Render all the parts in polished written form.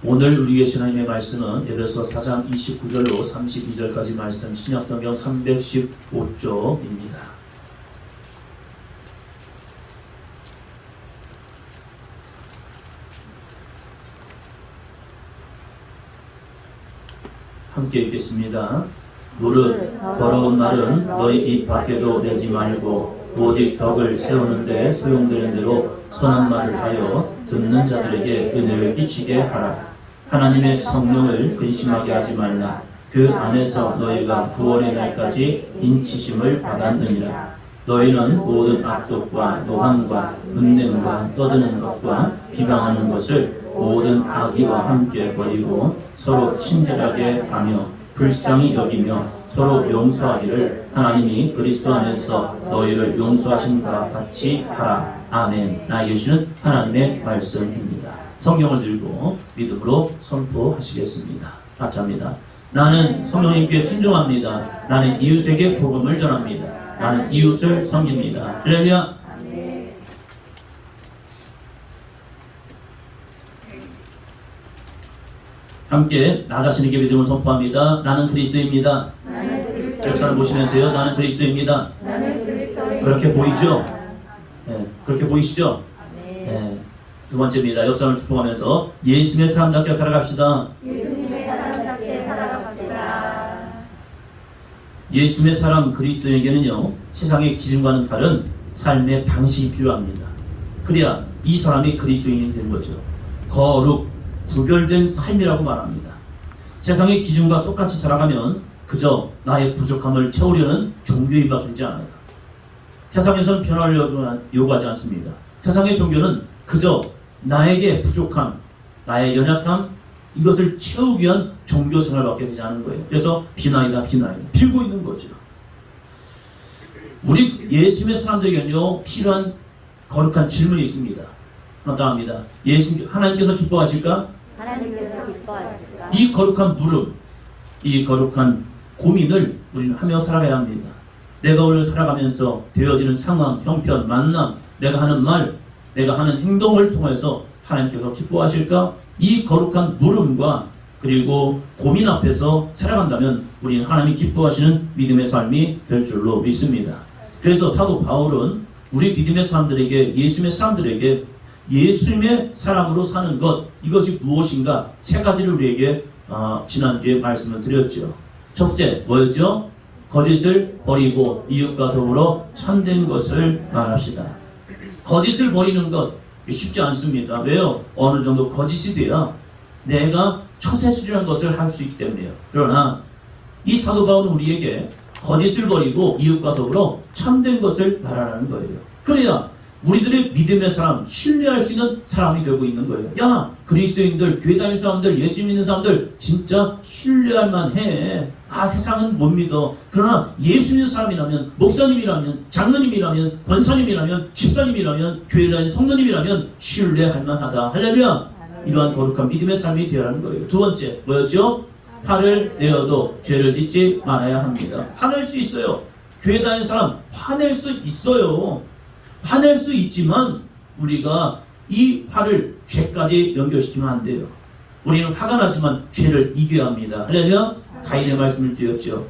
오늘 우리의 하나님의 말씀은 에베소 4장 29절로 32절까지 말씀 신약성경 315쪽입니다. 함께 읽겠습니다. 무릇 더러운 말은 너희 입 밖에도 내지 말고 오직 덕을 세우는데 소용되는 대로 선한 말을 하여 듣는 자들에게 은혜를 끼치게 하라. 하나님의 성령을 근심하게 하지 말라. 그 안에서 너희가 구원의 날까지 인치심을 받았느니라. 너희는 모든 악독과 노함과 분냄과 떠드는 것과 비방하는 것을 모든 악의와 함께 버리고 서로 친절하게 하며 불쌍히 여기며 서로 용서하기를 하나님이 그리스도 안에서 너희를 용서하신 바 같이 하라. 아멘. 나에게 주시는 하나님의 말씀입니다. 성경을 들고 믿음으로 선포하시겠습니다. 같이 합니다. 나는 성령님께 순종합니다. 나는 이웃에게 복음을 전합니다. 나는 이웃을 섬깁니다. 할렐루야. 함께 나 자신에게 믿음을 선포합니다. 나는 그리스도입니다. 옆 사람 보시면서요. 나는 그리스도입니다. 그렇게 보이죠? 네, 그렇게 보이시죠? 네. 두 번째입니다. 옆 사람을 축복하면서 예수님의 사람답게 살아갑시다. 예수님의 사람 그리스도에게는요, 세상의 기준과는 다른 삶의 방식이 필요합니다. 그래야 이 사람이 그리스도인이 되는 거죠. 거룩, 구별된 삶이라고 말합니다. 세상의 기준과 똑같이 살아가면 그저 나의 부족함을 채우려는 종교에 바뀌지 않아요. 세상에서는 변화를 요구하지 않습니다. 세상의 종교는 그저 나에게 부족함, 나의 연약함, 이것을 채우기 위한 종교 생활밖에 되지 않은 거예요. 그래서 비나이다 빌고 있는 거죠. 우리 예수님의 사람들에게는요, 필요한 거룩한 질문이 있습니다. 합니다. 하나님께서 기뻐하실까? 이 거룩한 물음, 이 거룩한 고민을 우리는 하며 살아가야 합니다. 내가 오늘 살아가면서 되어지는 상황, 형편, 만남, 내가 하는 말, 내가 하는 행동을 통해서 하나님께서 기뻐하실까? 이 거룩한 물음과 그리고 고민 앞에서 살아간다면 우리는 하나님이 기뻐하시는 믿음의 삶이 될 줄로 믿습니다. 그래서 사도 바울은 우리 믿음의 사람들에게, 예수님의 사람들에게 예수님의 사람으로 사는 것, 이것이 무엇인가 세 가지를 우리에게 지난주에 말씀을 드렸죠. 첫째 뭐였죠? 거짓을 버리고 이웃과 더불어 참된 것을 말합시다. 거짓을 버리는 것 쉽지 않습니다. 왜요? 어느 정도 거짓이 돼야 내가 처세술이라는 것을 할 수 있기 때문이에요. 그러나 이 사도 바울은 우리에게 거짓을 버리고 이웃과 더불어 참된 것을 말하라는 거예요. 그래야 우리들의 믿음의 사람, 신뢰할 수 있는 사람이 되고 있는 거예요. 야, 그리스도인들, 교회 다니는 사람들, 예수 믿는 사람들 진짜 신뢰할 만해. 아, 세상은 못 믿어. 그러나 예수 믿는 사람이라면, 목사님이라면, 장로님이라면, 권사님이라면, 집사님이라면, 교회 다니는 성도님이라면 신뢰할 만하다. 할렐루야. 이러한 거룩한 믿음의 삶이 되어라는 거예요. 두 번째 뭐였죠? 화를 내어도 죄를 짓지 말아야 합니다. 화낼 수 있어요. 교회 다니는 사람 화낼 수 있어요. 화낼 수 있지만 우리가 이 화를 죄까지 연결시키면 안 돼요. 우리는 화가 나지만 죄를 이겨야 합니다. 할렐루야. 가인의 말씀을 드렸죠.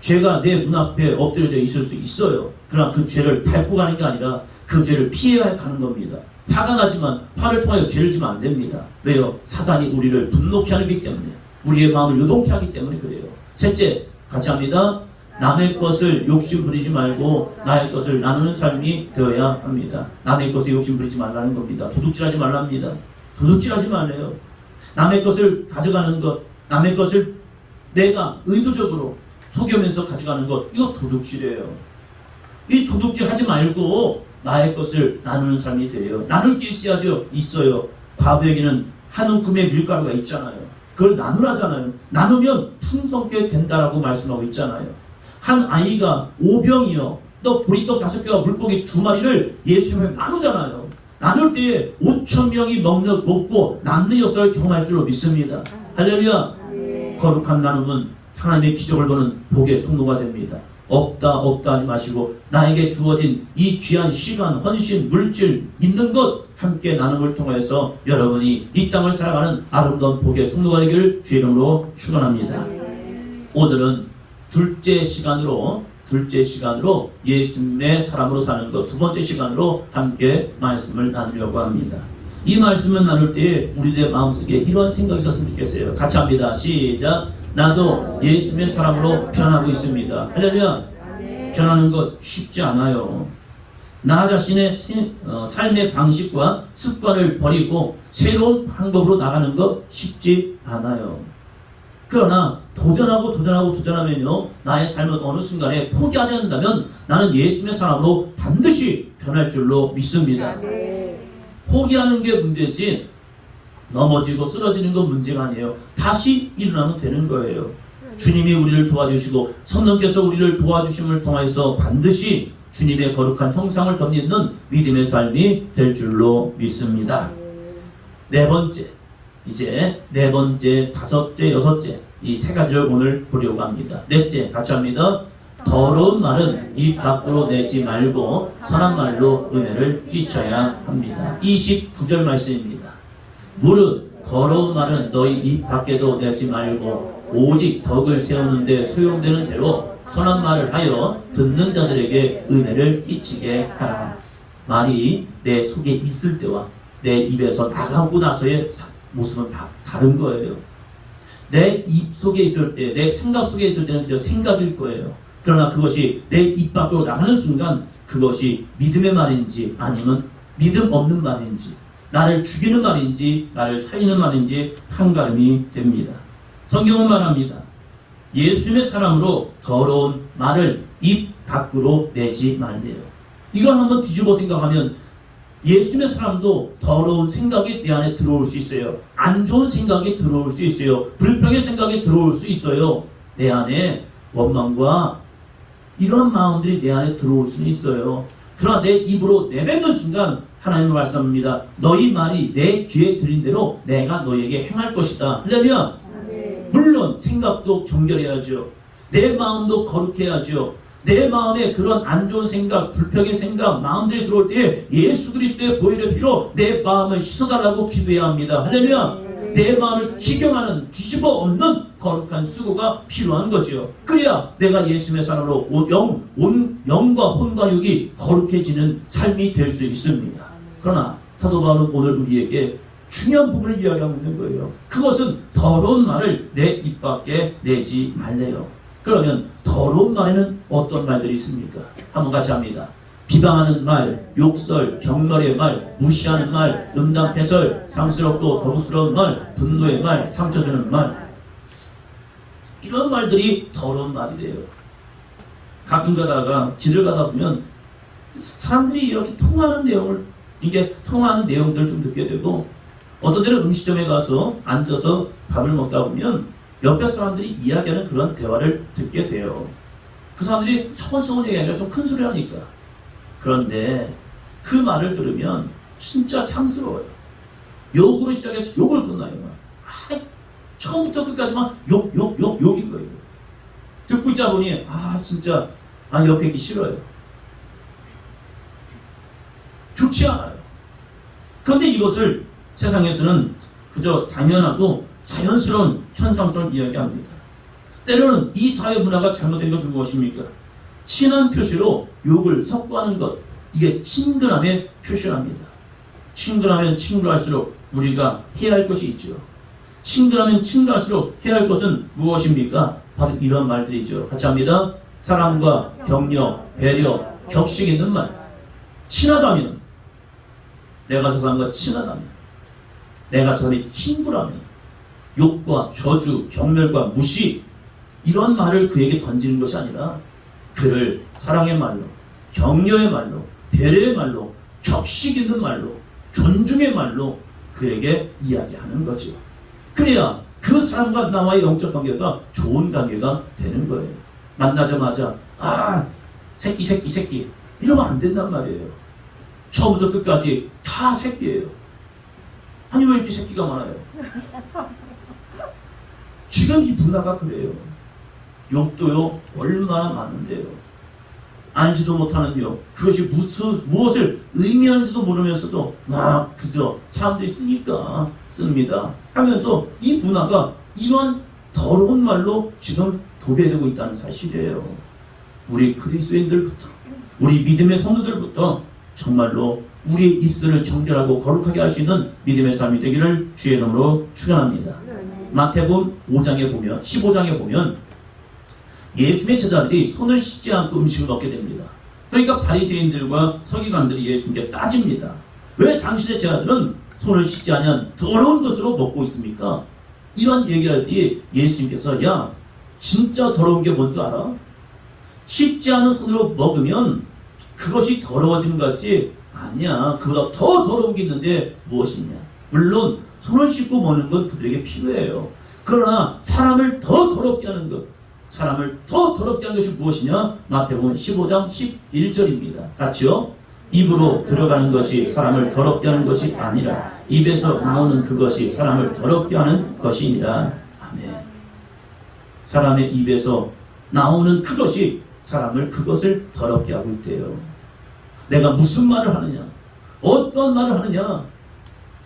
죄가 내 문 앞에 엎드려져 있을 수 있어요. 그러나 그 죄를 밟고 가는 게 아니라 그 죄를 피해야 가는 겁니다. 화가 나지만 화를 통하여 죄를 지면 안 됩니다. 왜요? 사단이 우리를 분노케 하기 때문에, 우리의 마음을 요동케 하기 때문에 그래요. 셋째, 같이 합니다. 남의 것을 욕심 부리지 말고 나의 것을 나누는 삶이 되어야 합니다. 남의 것에 욕심 부리지 말라는 겁니다. 도둑질하지 말랍니다. 도둑질하지 말래요. 남의 것을 가져가는 것, 남의 것을 내가 의도적으로 속여면서 가져가는 것, 이거 도둑질이에요. 이 도둑질 하지 말고 나의 것을 나누는 삶이 돼요. 나눌 게 있어야죠. 있어요. 과부에게는 한 움큼의 밀가루가 있잖아요. 그걸 나누라잖아요. 나누면 풍성케 된다라고 말씀하고 있잖아요. 한 아이가 5병이요. 또 보리떡 5개와 물고기 2마리를 예수님을 나누잖아요. 나눌 때에 5,000명이 먹고 남는 역사를 경험할 줄로 믿습니다. 할렐루야. 거룩한 나눔은 하나님의 기적을 보는 복의 통로가 됩니다. 없다 하지 마시고 나에게 주어진 이 귀한 시간, 헌신, 물질 있는 것 함께 나눔을 통해서 여러분이 이 땅을 살아가는 아름다운 복의 통로가 되기를 주의 이름으로 축원합니다. 오늘은 둘째 시간으로 예수님의 사람으로 사는 것, 두 번째 시간으로 함께 말씀을 나누려고 합니다. 이 말씀을 나눌 때 우리들의 마음속에 이런 생각이 있었으면 좋겠어요. 같이 합니다. 시작. 나도 예수님의 사람으로 변하고 있습니다. 할렐루야. 변하는 것 쉽지 않아요. 나 자신의 삶의 방식과 습관을 버리고 새로운 방법으로 나가는 것 쉽지 않아요. 그러나 도전하면요, 나의 삶은 어느 순간에 포기하지 않는다면 나는 예수님의 사람으로 반드시 변할 줄로 믿습니다. 포기하는 게 문제지 넘어지고 쓰러지는 건 문제가 아니에요. 다시 일어나면 되는 거예요. 주님이 우리를 도와주시고 성령께서 우리를 도와주심을 통해서 반드시 주님의 거룩한 형상을 덧입는 믿음의 삶이 될 줄로 믿습니다. 네 번째, 다섯째, 여섯째, 이 세 가지를 오늘 보려고 합니다. 넷째, 같이 합니다. 더러운 말은 입 밖으로 내지 말고 선한 말로 은혜를 끼쳐야 합니다. 29절 말씀입니다. 무릇 더러운 말은 너희 입 밖에도 내지 말고 오직 덕을 세우는 데 소용되는 대로 선한 말을 하여 듣는 자들에게 은혜를 끼치게 하라. 말이 내 속에 있을 때와 내 입에서 나가고 나서의 모습은 다른 거예요. 내 입 속에 있을 때, 내 생각 속에 있을 때는 그저 생각일 거예요. 그러나 그것이 내 입 밖으로 나가는 순간 그것이 믿음의 말인지 아니면 믿음 없는 말인지, 나를 죽이는 말인지 나를 살리는 말인지 판가름이 됩니다. 성경은 말합니다. 예수님의 사람으로 더러운 말을 입 밖으로 내지 말래요. 이걸 한번 뒤집어 생각하면 예수님의 사람도 더러운 생각이 내 안에 들어올 수 있어요. 안 좋은 생각이 들어올 수 있어요. 불평의 생각이 들어올 수 있어요. 내 안에 원망과 이런 마음들이 내 안에 들어올 수는 있어요. 그러나 내 입으로 내뱉는 순간 하나님은 말씀합니다. 너희 말이 내 귀에 들린 대로 내가 너희에게 행할 것이다. 할렐루야. 물론 생각도 정결해야죠. 내 마음도 거룩해야죠. 내 마음에 그런 안 좋은 생각, 불평의 생각, 마음들이 들어올 때 예수 그리스도의 보혈의 피로 내 마음을 씻어달라고 기도해야 합니다. 할렐루야. 내 마음을 기경하는 뒤집어 엎는 거룩한 수고가 필요한 거죠. 그래야 내가 예수님의 사람으로 영과 혼과 육이 거룩해지는 삶이 될 수 있습니다. 그러나 사도 바울은 오늘 우리에게 중요한 부분을 이야기하고 있는 거예요. 그것은 더러운 말을 내 입 밖에 내지 말래요. 그러면 더러운 말에는 어떤 말들이 있습니까? 한번 같이 합니다. 비방하는 말, 욕설, 경멸의 말, 무시하는 말, 음담패설, 상스럽고 거북스러운 말, 분노의 말, 상처주는 말. 이런 말들이 더러운 말이래요. 가끔 가다가 길을 가다 보면 사람들이 이렇게 통하는 내용들을 좀 듣게 되고, 어떤 때는 음식점에 가서 앉아서 밥을 먹다 보면 옆에 사람들이 이야기하는 그런 대화를 듣게 돼요. 그 사람들이 서원서원 얘기하니까 좀 큰 소리 하니까. 그런데 그 말을 들으면 진짜 상스러워요. 욕으로 시작해서 욕을 끝나요. 처음부터 끝까지만 욕인 거예요. 듣고 있자 보니 진짜 옆에 있기 싫어요. 좋지 않아요. 그런데 이것을 세상에서는 그저 당연하고 자연스러운 현상처럼 이야기합니다. 때로는 이 사회 문화가 잘못된 것은 무엇입니까? 친한 표시로 욕을 섞어하는 것, 이게 친근함의 표시랍니다. 친근하면 친근할수록 우리가 해야 할 것이 있죠. 친근하면 친근할수록 해야 할 것은 무엇입니까? 바로 이런 말들이죠. 같이 합니다. 사랑과 격려, 배려, 격식 있는 말. 친하다면, 내가 저 사람과 친하다면, 내가 저 사람의 친구라면, 욕과 저주, 경멸과 무시, 이런 말을 그에게 던지는 것이 아니라 그를 사랑의 말로, 격려의 말로, 배려의 말로, 격식 있는 말로, 존중의 말로 그에게 이야기하는 거죠. 그래야 그 사람과 나와의 영적 관계가 좋은 관계가 되는 거예요. 만나자마자 새끼 이러면 안 된단 말이에요. 처음부터 끝까지 다 새끼예요. 아니 왜 이렇게 새끼가 많아요? 지금 이 문화가 그래요. 욕도요 얼마나 많은데요. 알지도 못하는요. 그것이 무엇을 의미하는지도 모르면서도 막 그저 사람들이 쓰니까 씁니다 하면서 이 문화가 이러한 더러운 말로 지금 도배되고 있다는 사실이에요. 우리 그리스도인들부터, 우리 믿음의 성도들부터 정말로 우리의 입술을 정결하고 거룩하게 할 수 있는 믿음의 삶이 되기를 주의 이름으로 축원합니다. 마태복음 5장에 보면 15장에 보면 예수님의 제자들이 손을 씻지 않고 음식을 먹게 됩니다. 그러니까 바리새인들과 서기관들이 예수님께 따집니다. 왜 당신의 제자들은 손을 씻지 않은 더러운 것으로 먹고 있습니까? 이런 얘기를 할 때 예수님께서 야 진짜 더러운 게 뭔지 알아? 씻지 않은 손으로 먹으면 그것이 더러워지는 것 같지? 아니야. 그보다 더 더러운 게 있는데 무엇이냐? 물론 손을 씻고 먹는 건 그들에게 필요해요. 그러나 사람을 더 더럽게 하는 것, 사람을 더 더럽게 하는 것이 무엇이냐? 마태복음 15장 11절입니다. 같이요. 입으로 들어가는 것이 사람을 더럽게 하는 것이 아니라 입에서 나오는 그것이 사람을 더럽게 하는 것이니라. 아멘. 사람의 입에서 나오는 그것이 사람을 그것을 더럽게 하고 있대요. 내가 무슨 말을 하느냐, 어떤 말을 하느냐,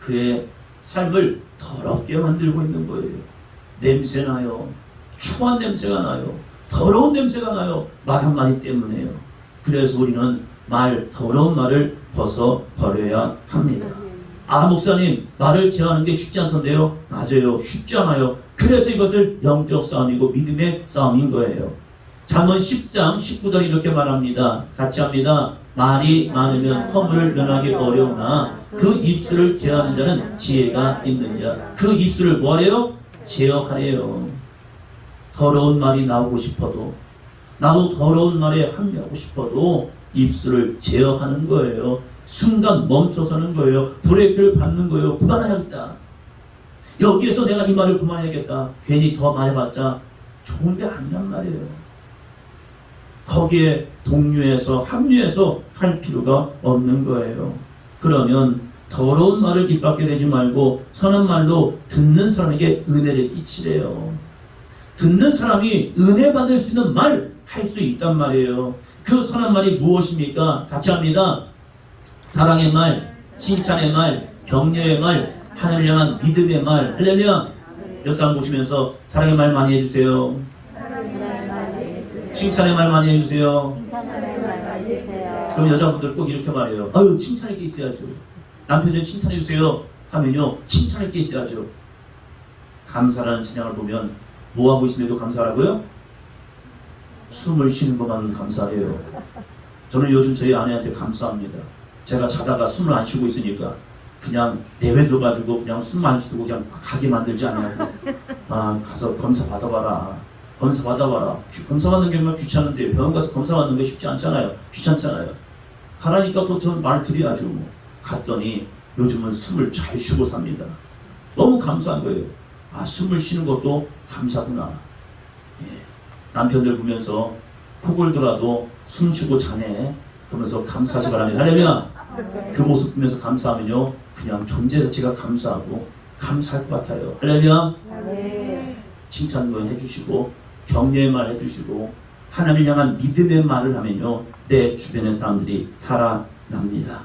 그의 삶을 더럽게 만들고 있는 거예요. 냄새나요. 추한 냄새가 나요. 더러운 냄새가 나요. 말 한마디 때문에요. 그래서 우리는 더러운 말을 벗어버려야 합니다. 아, 목사님, 말을 제어하는 게 쉽지 않던데요? 맞아요. 쉽지 않아요. 그래서 이것을 영적 싸움이고 믿음의 싸움인 거예요. 잠언 10장 19절 이렇게 말합니다. 같이 합니다. 말이 많으면 허물을 면하기 어려우나 그 입술을 제어하는 자는 지혜가 있느냐. 그 입술을 뭐래요? 제어하래요. 더러운 말이 나오고 싶어도, 나도 더러운 말에 합류하고 싶어도 입술을 제어하는 거예요. 순간 멈춰서는 거예요. 브레이크를 밟는 거예요. 그만해야겠다. 여기에서 내가 이 말을 그만해야겠다. 괜히 더 말해봤자 좋은 게 아니란 말이에요. 거기에 동료해서 합류해서 할 필요가 없는 거예요. 그러면 더러운 말을 입 밖에 내지 말고 선한 말로 듣는 사람에게 은혜를 끼치래요. 듣는 사람이 은혜 받을 수 있는 말 할 수 있단 말이에요. 그 선한 말이 무엇입니까? 같이 합니다. 사랑의 말, 칭찬의 말, 격려의 말, 하나님을 향한 믿음의 말. 할렐루야. 옆 사람 보시면서 사랑의 말 많이 해주세요. 칭찬의 말 많이 해주세요. 그럼 여자분들 꼭 이렇게 말해요. 아유, 칭찬할 게 있어야죠. 남편을 칭찬해주세요 하면요, 칭찬할 게 있어야죠. 감사라는 찬양을 보면 뭐하고 있음에도 감사하라고요? 숨을 쉬는 것만으로도 감사해요. 저는 요즘 저희 아내한테 감사합니다. 제가 자다가 숨을 안 쉬고 있으니까 그냥 내뱉어가지고 그냥 숨 안 쉬고 그냥 가게 만들지 않냐고. 아, 가서 검사 받아봐라. 검사 받아봐라. 검사 받는 게 정말 귀찮은데 병원 가서 검사 받는 게 쉽지 않잖아요. 귀찮잖아요. 가라니까 또 저는 말 드려야죠. 뭐. 갔더니 요즘은 숨을 잘 쉬고 삽니다. 너무 감사한 거예요. 아, 숨을 쉬는 것도 감사구나. 예. 남편들 보면서 코 골더라도 숨 쉬고 자네 그러면서 감사하시 바랍니다. 할렐루야. 그 모습 보면서 감사하면요, 그냥 존재 자체가 감사하고 감사할 것 같아요. 할렐루야. 칭찬도 해주시고 격려의 말 해주시고 하나님을 향한 믿음의 말을 하면요, 내 주변의 사람들이 살아납니다.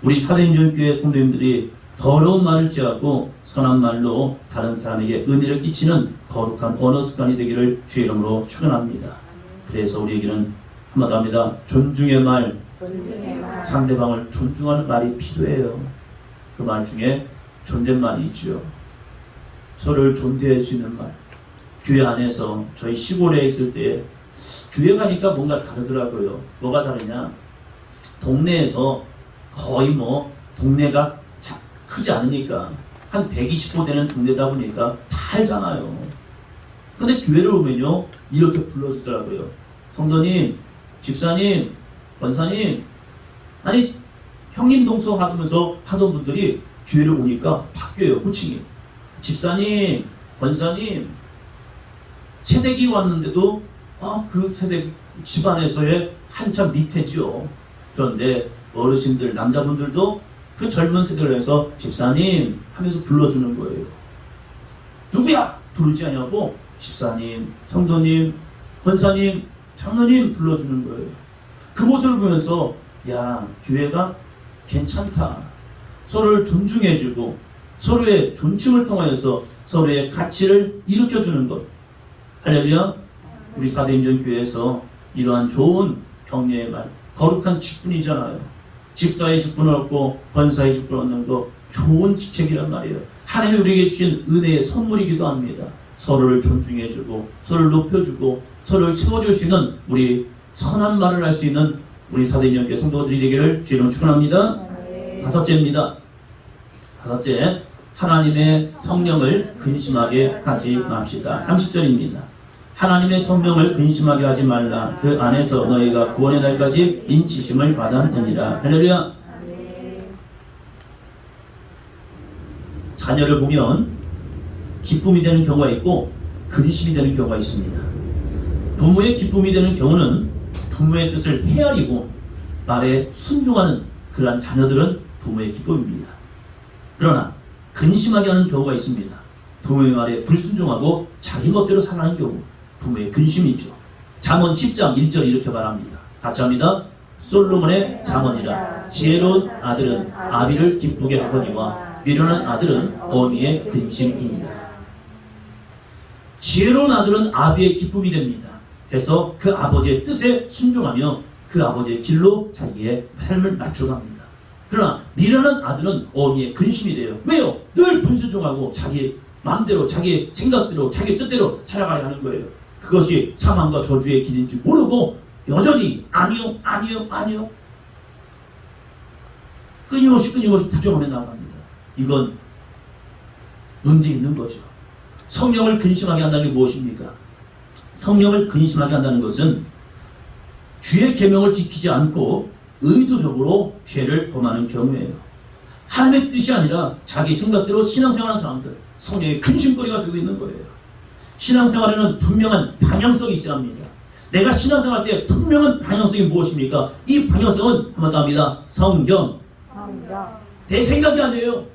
우리 사도행전교회 성도님들이 더러운 말을 지하고 선한 말로 다른 사람에게 은혜를 끼치는 거룩한 언어 습관이 되기를 주의 이름으로 축원합니다. 그래서 우리에게는 한마디 합니다. 존중의 말, 상대방을 존중하는 말이 필요해요. 그 말 중에 존댓말이 있죠. 서로를 존대할 수 있는 말. 교회 안에서 저희 시골에 있을 때 교회 가니까 뭔가 다르더라고요. 뭐가 다르냐? 동네에서 거의 동네가 크지 않으니까 한 120호 되는 동네다 보니까 다 알잖아요. 근데 교회를 오면요, 이렇게 불러주더라고요. 성도님, 집사님, 권사님. 아니, 형님 동서 하면서 하던 분들이 교회를 오니까 바뀌어요, 호칭이. 집사님, 권사님. 새댁이 왔는데도 그 새댁 집안에서의 한참 밑에지요. 그런데 어르신들, 남자분들도 그 젊은 세대를 해서 집사님 하면서 불러주는 거예요. 누구야? 부르지 않냐고 집사님, 성도님, 권사님, 장로님 불러주는 거예요. 그 모습을 보면서 야, 교회가 괜찮다. 서로를 존중해주고 서로의 존칭을 통하여서 서로의 가치를 일으켜주는 것. 할렐루야. 우리 사도행전 교회에서 이러한 좋은 격려의 말, 거룩한 직분이잖아요. 집사의 직분을 얻고 권사의 직분을 얻는 거 좋은 직책이란 말이에요. 하나님이 우리에게 주신 은혜의 선물이기도 합니다. 서로를 존중해주고 서로를 높여주고 서로를 세워줄 수 있는 우리 선한 말을 할 수 있는 우리 사도행전 교회 성도들이 되기를 주의로 축원합니다. 다섯째입니다. 다섯째, 하나님의 성령을 근심하게 하지 맙시다. 30절입니다. 하나님의 성령을 근심하게 하지 말라. 그 안에서 너희가 구원의 날까지 인치심을 받았느니라. 할렐루야. 자녀를 보면 기쁨이 되는 경우가 있고 근심이 되는 경우가 있습니다. 부모의 기쁨이 되는 경우는 부모의 뜻을 헤아리고 말에 순종하는 그러한 자녀들은 부모의 기쁨입니다. 그러나 근심하게 하는 경우가 있습니다. 부모의 말에 불순종하고 자기 멋대로 살아가는 경우 부모의 근심이죠. 잠언 10장 1절 이렇게 말합니다. 같이 합니다. 솔로몬의 잠언이라 지혜로운 아들은 아비를 기쁘게 하거니와 미련한 아들은 어미의 근심이니라. 지혜로운 아들은 아비의 기쁨이 됩니다. 그래서 그 아버지의 뜻에 순종하며 그 아버지의 길로 자기의 삶을 맞춰갑니다. 그러나 미련한 아들은 어미의 근심이 돼요. 왜요? 늘 불순종하고 자기 마음대로 자기 생각대로 자기 뜻대로 살아가야 하는 거예요. 그것이 사망과 저주의 길인지 모르고 여전히 아니요 아니요 아니요 끊임없이 부정하며 나아갑니다. 이건 문제 있는 거죠. 성령을 근심하게 한다는 게 무엇입니까? 성령을 근심하게 한다는 것은 주의 계명을 지키지 않고 의도적으로 죄를 범하는 경우예요. 하나님의 뜻이 아니라 자기 생각대로 신앙생활하는 사람들, 성령의 근심거리가 되고 있는 거예요. 신앙생활에는 분명한 방향성이 있어야 합니다. 내가 신앙생활할 때 분명한 방향성이 무엇입니까? 이 방향성은 한번 더 합니다. 성경. 내 생각이 아니에요.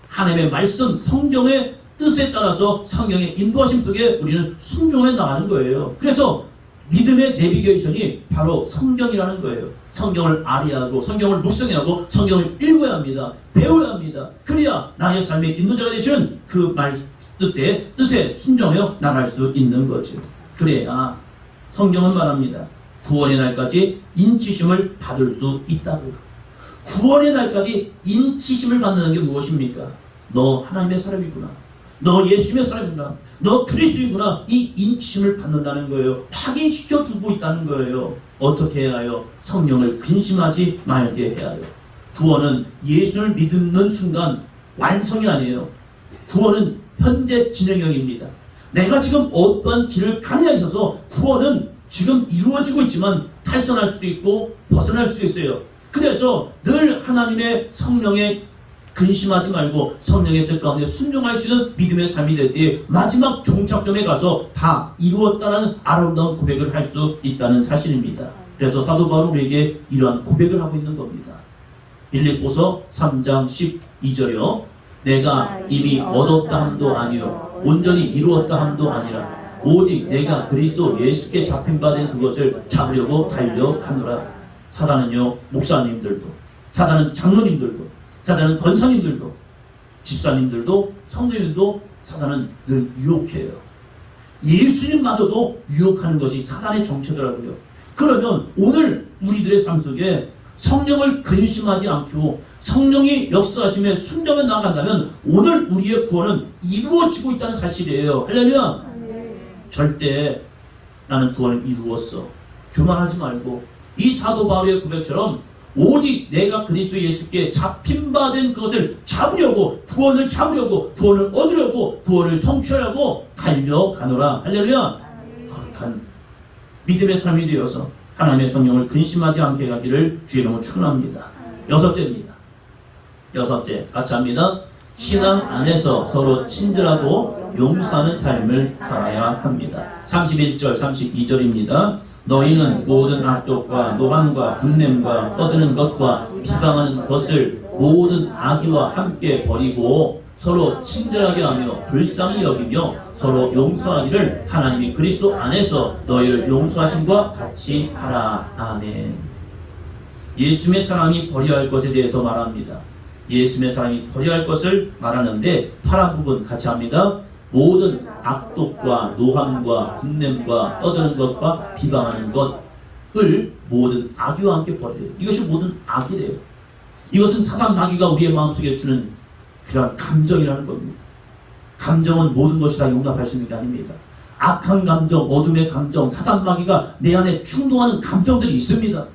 하나님의 말씀, 성경의 뜻에 따라서 성경의 인도하심 속에 우리는 순종해 나가는 거예요. 그래서 믿음의 내비게이션이 바로 성경이라는 거예요. 성경을 알아야하고 성경을 묵상해야 하고 성경을 읽어야 합니다. 배워야 합니다. 그래야 나의 삶의 인도자가 되시는 그 말 뜻에 순종하여 나갈 수 있는 거죠. 그래야 성경은 말합니다. 구원의 날까지 인치심을 받을 수 있다고요. 구원의 날까지 인치심을 받는 게 무엇입니까? 너 하나님의 사람이구나. 너 예수님의 사람이구나. 너 그리스도이구나. 이 인치심을 받는다는 거예요. 확인시켜주고 있다는 거예요. 어떻게 해야 해요? 성령을 근심하지 말게 해야 해요. 구원은 예수를 믿는 순간 완성이 아니에요. 구원은 현재 진행형입니다. 내가 지금 어떠한 길을 가느냐에 있어서 구원은 지금 이루어지고 있지만 탈선할 수도 있고 벗어날 수도 있어요. 그래서 늘 하나님의 성령에 근심하지 말고 성령의 뜻 가운데 순종할 수 있는 믿음의 삶이 될 때 마지막 종착점에 가서 다 이루었다는 아름다운 고백을 할 수 있다는 사실입니다. 그래서 사도 바울은 우리에게 이러한 고백을 하고 있는 겁니다. 빌립보서 3장 12절이요. 내가 이미 얻었다 함도 아니요 온전히 이루었다 함도 아니라 오직 내가 그리스도 예수께 잡힌 바 된 그것을 잡으려고 달려가노라. 사단은요, 목사님들도, 사단은 장로님들도, 사단은 권사님들도, 집사님들도, 성도님들도 사단은 늘 유혹해요. 예수님마저도 유혹하는 것이 사단의 정체더라고요. 그러면 오늘 우리들의 삶 속에 성령을 근심하지 않고 성령이 역사하심에 순종해 나간다면 오늘 우리의 구원은 이루어지고 있다는 사실이에요. 할렐루야. 절대 나는 구원을 이루었어. 교만하지 말고 이 사도 바울의 고백처럼 오직 내가 그리스도 예수께 잡힌 바 된 그것을 잡으려고 구원을 잡으려고 구원을 얻으려고 구원을 성취하려고 달려가노라. 할렐루야. 거룩한 믿음의 삶이 되어서 하나님의 성령을 근심하지 않게 하기를 주의 이름으로 축원합니다. 여섯째입니다. 여섯째 같이 합니다. 신앙 안에서 서로 친절하고 용서하는 삶을 살아야 합니다. 31절 32절입니다. 너희는 모든 악독과 노함과 분냄과 떠드는 것과 비방하는 것을 모든 악의와 함께 버리고 서로 친절하게 하며 불쌍히 여기며 서로 용서하기를 하나님이 그리스도 안에서 너희를 용서하심과 같이 하라. 아멘. 예수님의 사랑이 버려야 할 것에 대해서 말합니다. 예수님의 사랑이 버려야 할 것을 말하는데 파란 부분 같이 합니다. 모든 악독과 노함과 분냄과 떠드는 것과 비방하는 것을 모든 악의와 함께 버려요. 이것이 모든 악이래요. 이것은 사단 마귀가 우리의 마음속에 주는 그런 감정이라는 겁니다. 감정은 모든 것이 다 용납할 수 있는 게 아닙니다. 악한 감정, 어둠의 감정, 사단 마귀가 내 안에 충동하는 감정들이 있습니다.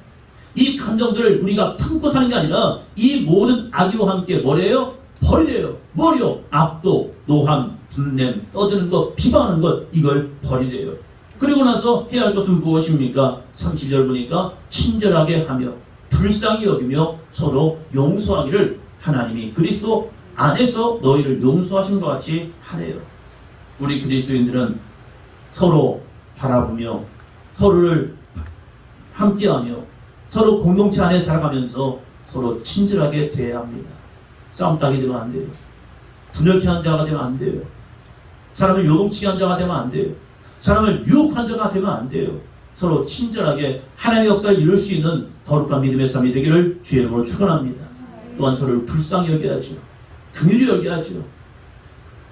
이 감정들을 우리가 품고 사는 게 아니라 이 모든 악의와 함께 뭐래요? 버리래요. 뭐래요? 악독, 노함, 분냄, 떠드는 것, 비방하는 것, 이걸 버리래요. 그리고 나서 해야 할 것은 무엇입니까? 30절 보니까 친절하게 하며 불쌍히 여기며 서로 용서하기를 하나님이 그리스도 안에서 너희를 용서하신 것 같이 하래요. 우리 그리스도인들은 서로 바라보며 서로를 함께하며 서로 공동체 안에 살아가면서 서로 친절하게 대해야 합니다. 싸움 따게 되면 안 돼요. 분열케 한 자가 되면 안 돼요. 사람을 요동치게 한 자가 되면 안 돼요. 사람을 유혹한 자가 되면 안 돼요. 서로 친절하게 하나님의 역사를 이룰 수 있는 거룩한 믿음의 삶이 되기를 주의 이름으로 축원합니다. 또한 서로를 불쌍히 여겨야죠. 긍휼히 여겨야죠.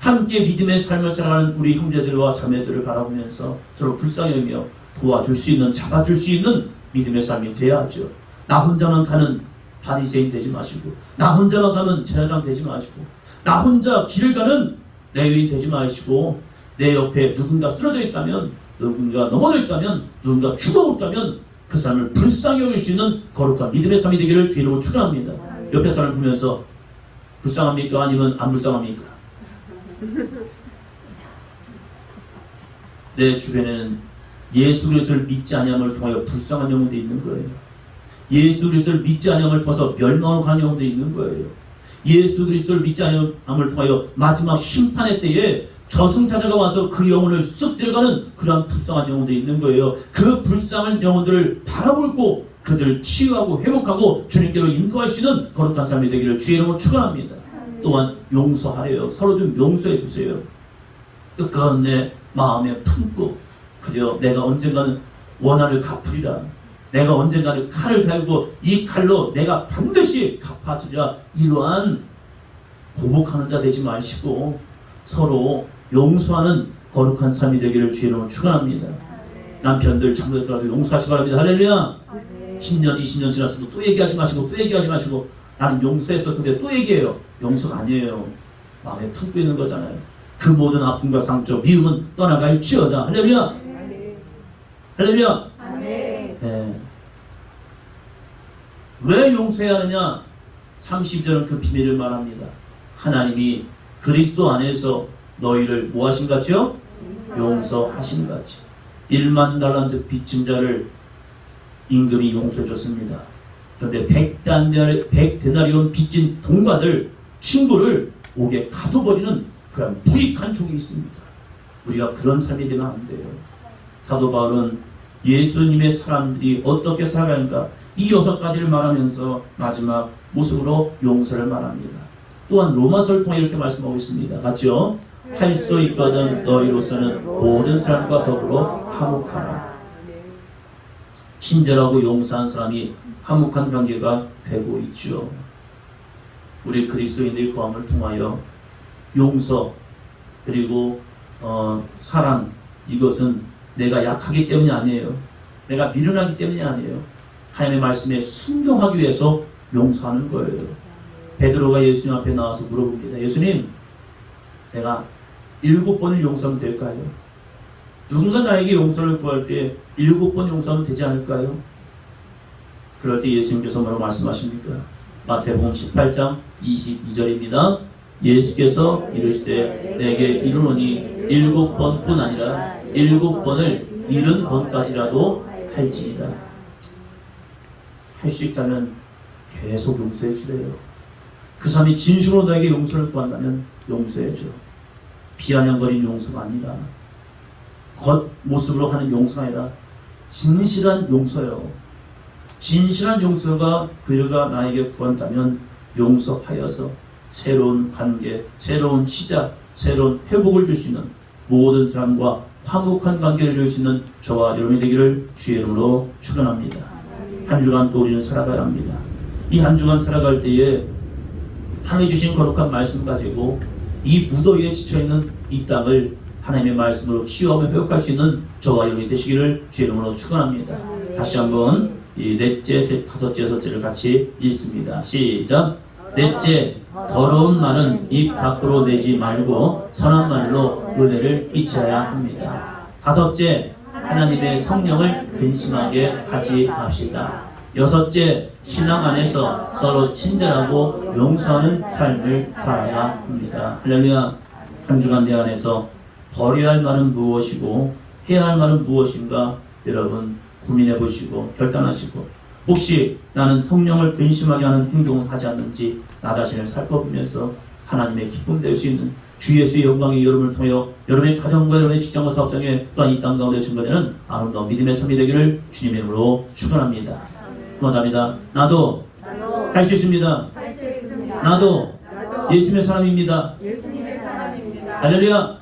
함께 믿음의 삶을 살아가는 우리 형제들과 자매들을 바라보면서 서로 불쌍히 여기며 도와줄 수 있는, 잡아줄 수 있는 믿음의 삶이 되어야죠. 나 혼자만 가는 바리새인 되지 마시고, 나 혼자만 가는 제사장 되지 마시고, 나 혼자 길을 가는 레위인 되지 마시고, 내 옆에 누군가 쓰러져 있다면, 누군가 넘어져 있다면, 누군가 죽어있다면 그 사람을 불쌍히 여길 수 있는 거룩한 믿음의 삶이 되기를 주의로 축원합니다. 옆에 사람을 보면서 불쌍합니까? 아니면 안 불쌍합니까? 내 주변에는 예수 그리스도를 믿지 아니함을 통하여 불쌍한 영혼들이 있는 거예요. 예수 그리스도를 믿지 아니함을 통해서 멸망으로 가는 영혼들이 있는 거예요. 예수 그리스도를 믿지 아니함을 통하여 마지막 심판의 때에 저승사자가 와서 그 영혼을 쑥 들어가는 그러한 불쌍한 영혼들이 있는 거예요. 그 불쌍한 영혼들을 바라보고 그들을 치유하고 회복하고 주님께로 인도할 수 있는 거룩한 삶이 되기를 주의 이름으로 축원합니다. 또한 용서하래요. 서로 좀 용서해 주세요. 끝까지 마음에 품고 그저 내가 언젠가는 원한을 갚으리라. 내가 언젠가는 칼을 갈고 이 칼로 내가 반드시 갚아주리라. 이러한 보복하는 자 되지 마시고 서로 용서하는 거룩한 삶이 되기를 주의 이름으로 축원합니다. 남편들 참고했더라도 용서하시기 바랍니다. 할렐루야. 10년 20년 지났어도 또 얘기하지 마시고 또 얘기하지 마시고 나는 용서했어. 근데 또 얘기해요. 용서가 아니에요. 마음에 품고 있는 거잖아요. 그 모든 아픔과 상처 미움은 떠나갈지어다. 할렐루야. 할렐루야. 네. 왜 용서해야 하느냐? 30절은 그 비밀을 말합니다. 하나님이 그리스도 안에서 너희를 뭐하신 같이요? 용서하신 같이. 1만 달란트 빚진 자를 임금이 용서해 줬습니다. 그런데 100데나리온 빚진 동반을 친구를 옥에 가둬버리는 그런 무익한 종이 있습니다. 우리가 그런 삶이 되면 안 돼요. 사도 바울은 예수님의 사람들이 어떻게 살아가는가 이 6가지를 말하면서 마지막 모습으로 용서를 말합니다. 또한 로마서를 통해 이렇게 말씀하고 있습니다. 같이요. 할 수 있거든 너희로서는 모든 사람과 더불어 화목하라. 친절하고 용서한 사람이 화목한 관계가 되고 있죠. 우리 그리스도인들의 구함을 통하여 용서 그리고 사랑, 이것은 내가 약하기 때문이 아니에요. 내가 미련하기 때문이 아니에요. 하나님의 말씀에 순종하기 위해서 용서하는 거예요. 베드로가 예수님 앞에 나와서 물어봅니다. 예수님, 내가 7번을 용서하면 될까요? 누군가 나에게 용서를 구할 때 7번 용서하면 되지 않을까요? 그럴 때 예수님께서 뭐라고 말씀하십니까? 마태복음 18장 22절입니다. 예수께서 이르시되 내게 이르노니 7번뿐 아니라 7번을 70번까지라도 할지니라. 할 수 있다면 계속 용서해 주래요. 그 사람이 진심으로 너에게 용서를 구한다면 용서해 줘. 비아냥거리는 용서가 아니라 겉모습으로 하는 용서가 아니라 진실한 용서요. 진실한 용서가 그가 나에게 구한다면 용서하여서 새로운 관계, 새로운 시작, 새로운 회복을 줄 수 있는 모든 사람과 화목한 관계를 이룰 수 있는 저와 여러분이 되기를 주의 이름으로 축원합니다. 한 주간 또 우리는 살아가야 합니다. 이 한 주간 살아갈 때에 하나님 주신 거룩한 말씀 가지고 이 무더위에 지쳐있는 이 땅을 하나님의 말씀으로 치유하며 회복할 수 있는 저와 여러분이 되시기를 주의 이름으로 축원합니다. 다시 한번 이 넷째, 다섯째, 여섯째를 같이 읽습니다. 시작. 넷째, 더러운 말은 입 밖으로 내지 말고 선한 말로 은혜를 끼쳐야 합니다. 다섯째, 하나님의 성령을 근심하게 하지 맙시다. 여섯째, 신앙 안에서 서로 친절하고 용서하는 삶을 살아야 합니다. 할렐루야. 한 주간 내 안에서 버려야 할 말은 무엇이고 해야 할 말은 무엇인가 여러분 고민해 보시고 결단하시고, 혹시 나는 성령을 근심하게 하는 행동을 하지 않는지 나 자신을 살펴보면서 하나님의 기쁨 될 수 있는 주 예수의 영광이 여러분을 통하여 여러분의 가정과 여러분의 직장과 사업장에 또한 이 땅 가운데 증거되는 아름다운 믿음의 삶이 되기를 주님의 이름으로 축원합니다. 그렇답니다. 나도 할 수 있습니다. 나도 예수님의 사람입니다. 할렐루야.